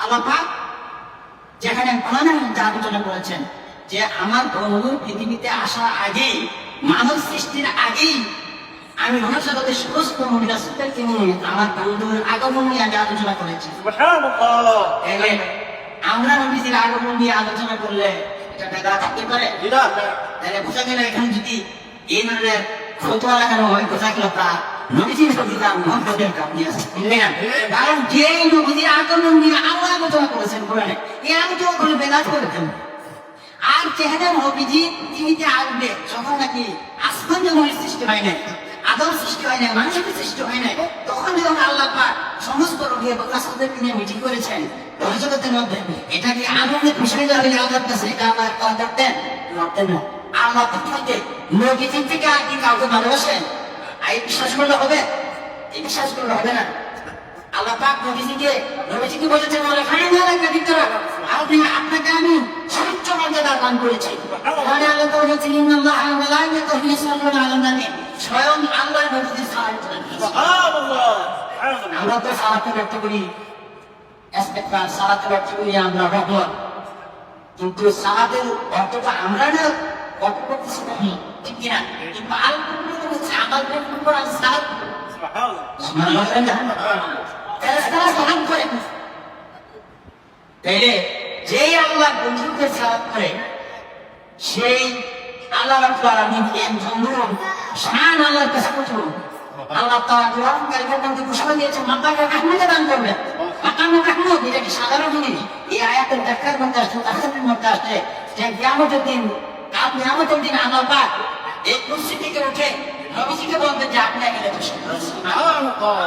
আল্লাহ পাক যেখানে কোরআনের মধ্যে আলোচনা করেছেন যে আমার বন্ধু পৃথিবীতে আসার আগেই, মানব সৃষ্টির আগেই আমি মনুষ্যদের সমস্ত রাসূলদেরকে নিয়ে আমার বন্ধুর আগমন নিয়ে আমি আলোচনা করেছি। তাহলে আমরা নবীজির আগমন নিয়ে আলোচনা করলে এটা বেদাত হতে পারে? তাহলে বোঝা গেল এখানে যদি এই ধরনের ফতোয়া লাগানো হয়, বোঝা গেল তা নবীজির প্রতিদান মুহাম্মদের কাছে আছে। কারণ যে নবীজির আগমন নিয়ে আল্লাহ আলোচনা করেছেন কোরআনে, এই আলোচনা করে বেদাত করে ফেলবে। আর যেখানে নবীজি পৃথিবীতে আসবে যখন নাকি আসমান জমির সৃষ্টি হয় নাই, আদম সৃষ্টি হয় নাই, মানুষের সৃষ্টি হয় নাই, তখন যখন আল্লাহ পাক সমস্ত রোগী এবং রাসূলদেরকে নিয়ে মিটিং করেছেন জগতের মধ্যে, এটা কি আনন্দের বিষয় হলে আল্লাহর কাছে এটা আমার করতেন না? আল্লাহ পৃথিবীতে নবীজি থেকে আর কি কাউকে ভালোবাসেন? এই বিশ্বাস করলে হবে? এই বিশ্বাস করলে হবে না। আল্লাহ পাক নবীজিকে বলেছেন বলে ফাইনাল ভিতরে আপনি আপনাকে আমি সর্বোচ্চ মর্যাদা দান করেছি। তাহলে আল্লাহ তো বলেছেন ইন্নাল্লাহ ওয়া মালাইকাতুহু ইউসাল্লুনা আলান নবী, স্বয়ং আল্লাহ নবীজির সালাত করেন। সুবহানাল্লাহ। আমরা তো সালাতে ব্যক্ত করি ইস্তেগফার, সালাতে ব্যক্ত করি আমরা রহমত, কিন্তু সালাতের অর্থটা আমরা না কত করতেছি না, ঠিক কিনা? কিন্তু আল-কুরআন হচ্ছে আমাল করার সালাত। সুবহানাল্লাহ। তাইলে যেই আল্লাহ বন্ধুকে সালাত করে সেই আল্লাহ রাব্বুল আলামিন একজন নূর শান আল্লাহর কাছে পৌঁছলো। আল্লাহ তাআলা কোরআন কারীমের মধ্যে ঘোষণা দিয়েছেন মাকামে মাহমুদে দান করবে। মাকামে মাহমুদ এটা কি সাধারণ জিনিস? এই আয়াতের ব্যাখ্যার মধ্যে আসছে, তাফসীরের মধ্যে আসছে যে কিয়ামতের দিন আল্লাহ পাক এই কুরসি থেকে উঠে নবীজিকে বলবেন যে আপনি এখানে বসুন। সুবহানাল্লাহ।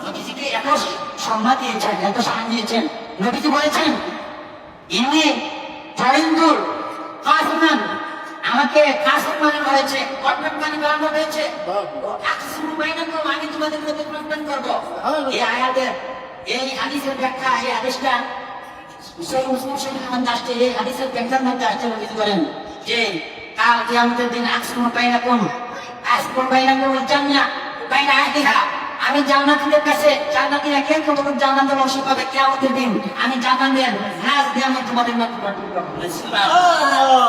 নবীজিকে এত সম্মান দিয়েছেন, এত শান দিয়েছেন। নবীজি বলেছেন ইনি জয়িন্দুর কাসিমান, আমাকে কাসিম বানানো হয়েছে, কর্ণকানি বানানো হয়েছে, আকসিমু বাইনাকুম, আমি তোমাদের মধ্যে কর্ণকান করব। এই আয়াতের এই হাদিসের ব্যাখ্যা, এই হাদিসটা সহিহ মুসলিম শরীফের মধ্যে আসছে। এই হাদিসের ব্যাখ্যার মধ্যে আসছে নবীজি বলেন যে কাল কিয়ামতের দিন আকসিমু বাইনাকুম জান্নাহ বাইনা আহলিহা, আমি জান্নাতীদের কাছে জান্নাতীরা কে কতটুকু জান্নাতের অংশ পাবে কিয়ামতের দিন, আমি জান্নাতের রাজ দিয়ে আমি তোমাদের মধ্যে বন্টন করব। সুবহানাল্লাহ।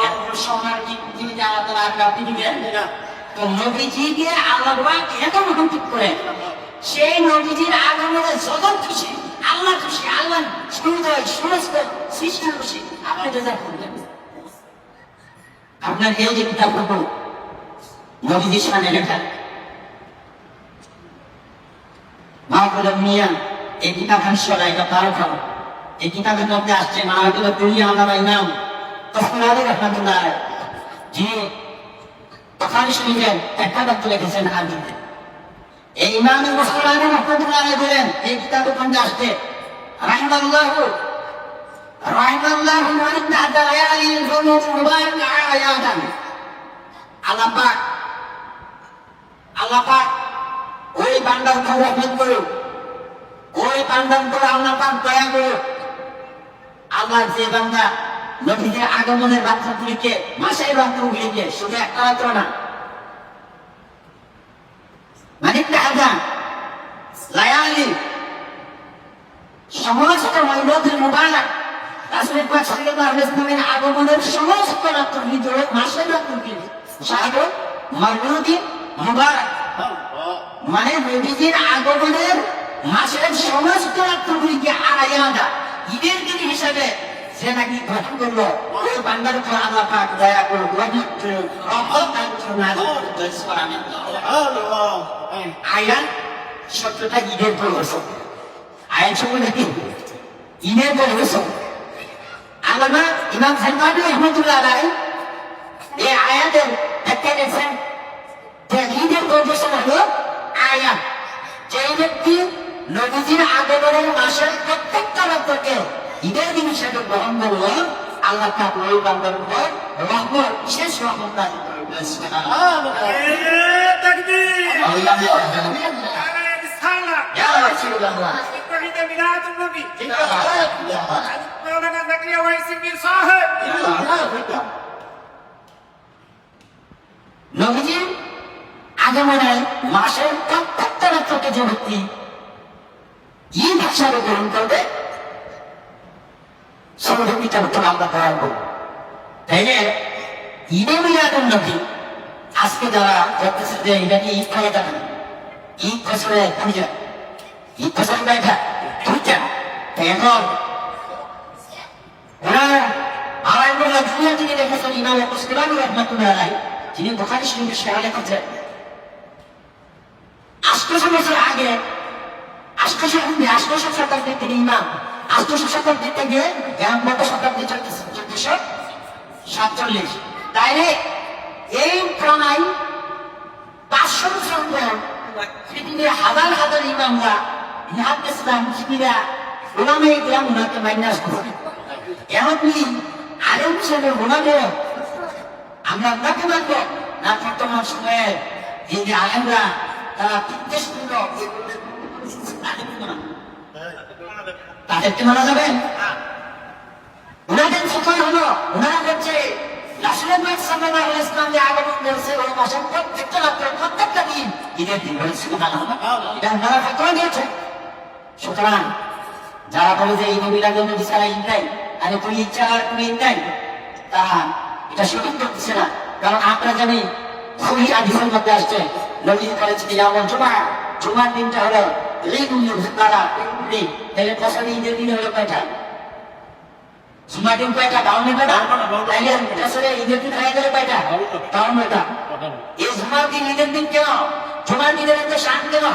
এত সোনার কি পৃথিবী জান্নাতের আর কাউকে দিবেন না। তো নবীজিকে আল্লাহ পাক এত মহত্ব করে সেই নবীজির আগমনে যত খুশি আল্লাহ, খুশি আল্লাহ, সমস্ত সৃষ্টি খুশি। আপনি তো যা করবেন আপনার এই যে কিতাবগুলো নবীজির শানে লেখা, মাহফুজুল মিয়া এই কিতাব হাসিরা এটা তারও খাবো। এই কিতাবের মধ্যে আসছে মাহফুজুল দুনিয়া আলামা ইমাম তসমির আলী রাহমাতুল্লাহ যিনি বুখারী শরীফের একটা বাক্য লিখেছেন আরবিতে। এই ইমাম মুসলিম রাহমাতুল্লাহ বলেন এই কিতাবের মধ্যে আসছে রাহিমাহুল্লাহু মান ইত্তাদা লায়ালিল ফুনুত মুবারাক আয়াতান, আল্লাহ পাক ওই বান্দার উপর রহমত করুক, ওই বান্দার উপর আল্লাহ পাক দয়া করুক। আল্লাহ যে বান্দা নবীজির আগমনের রাতগুলিকে, মাসের রাতগুলিকে, শুধু একটা রাত্র না, মানে লায়ালি সমস্ত মাইলুল মুবারাক রাসূল পাক সাল্লাল্লাহু আলাইহি ওয়াসাল্লামের আগমনের সমস্ত রাত্রি ভিতরে মাসের রাতগুলি শাহরুল মাইলুল মুবারাক, মানে নবীজির আগমনের মাসের সমস্ত রাত্রিগুলিকে আড়াইয়াদা ঈদের দিন হিসাবে সে নাকি গঠন করলো। ওই বান্দার উপর আল্লাহ পাক দয়া করে আয়াত শব্দটা ঈদের পর হয়েছে, আয়াত শব্দটা কি ঈদের পর হয়েছে। আল্লামা ইমাম সাইয়্যিদ রহমাতুল্লাহ আলাইহি এই আয়াতের ব্যাখ্যা দিয়েছেন যে ঈদের পরিবেশন হলো আয়াত, যে ব্যক্তি নবীজির আগমনের মাসের প্রত্যেকটা রাতকে ঈদের দিন হিসেবে গ্রহণ করলো আল্লাহ পাক ওই বান্দার উপর রহমত, বিশেষ রহমত দান করবেন। সুবহানাল্লাহ। তাকবীর। আল্লাহু আকবার। বিসমিল্লাহ। ইয়া রাসূলুল্লাহ। ইত্তাবি'ু মিলাদুন নবী। মাওলানা যাকরিয়া ওয়াইসি পীর সাহেব। নবীজির আগমনের মাসের প্রত্যেকটা রাতকে যে ব্যক্তি ঈদ হিসাবে গ্রহণ করবে বিচার তো আমরা বয়ান করব। তাইলে ঈদে মিলাদুন নবী আজকে যারা করতেছে যে এটা কি ঈদ খাওয়া যাবে না, ঈদ বছরে পূজা, ঈদ বছর দেখা পূজা, এখন ওরা আড়াইগুলা দুনিয়া থেকে দেখেছেন ইমাম মুসলিম রহমাতুল্লাহ আলাইহি, যিনি বুখারী শরীফে সেরা লিখেছেন 800 বছর আগে 800 শতাব্দীর তিনি ইমাম, 800 শতাব্দী থেকে কত শতাব্দী চলতেছে 1447। তাইলে এই প্রণাই 500 বছর পর পৃথিবীর হাজার হাজার ইমামরা ইসলাম শিবিরা ওলামে ইকরাম ওনাকে মাইনাস করে, এমনকি আলেম হিসেবে ওনাকে আমরা ওনাকে মানব না। বর্তমান সময়ে এই যে আলেমরা তারা বিদ্বেষপূর্ণ তাদেরকে মানা যাবে? ওনাদের ফতোয়া হলো ওনারা বলছে রাসূলুল্লাহ সাল্লাল্লাহু আলাইহি ওয়াসাল্লাম যে আগমন করেছে ওই মাসের প্রত্যেকটা দিন ঈদের দিন বলে সুবহানাল্লাহ, এটা ওনারা ফতোয়া দিয়েছে। সুতরাং যারা বলে যে ঈদ মিলাদুন নবী ছাড়া ঈদ নাই, আরে তুই ইচ্ছা আর তুমি ঈদ নাই, তারা এটা সঠিক করতেছে না। কারণ আমরা জানি খুবই আদিফের মধ্যে আসছে নবী বলেছে যে যেমন জুমার দিনটা হলো ঈদুল ফিতর, তাহলে বছরে ঈদের দিন হলো কয়টা? জুমার দিন কয়টা? 52টা। তাইলে বছরে ঈদের দিন হয়ে গেল কয়টা? 52টা। এই জুমার দিন ঈদের দিন কেন? জুমার দিনের এত শান কেন?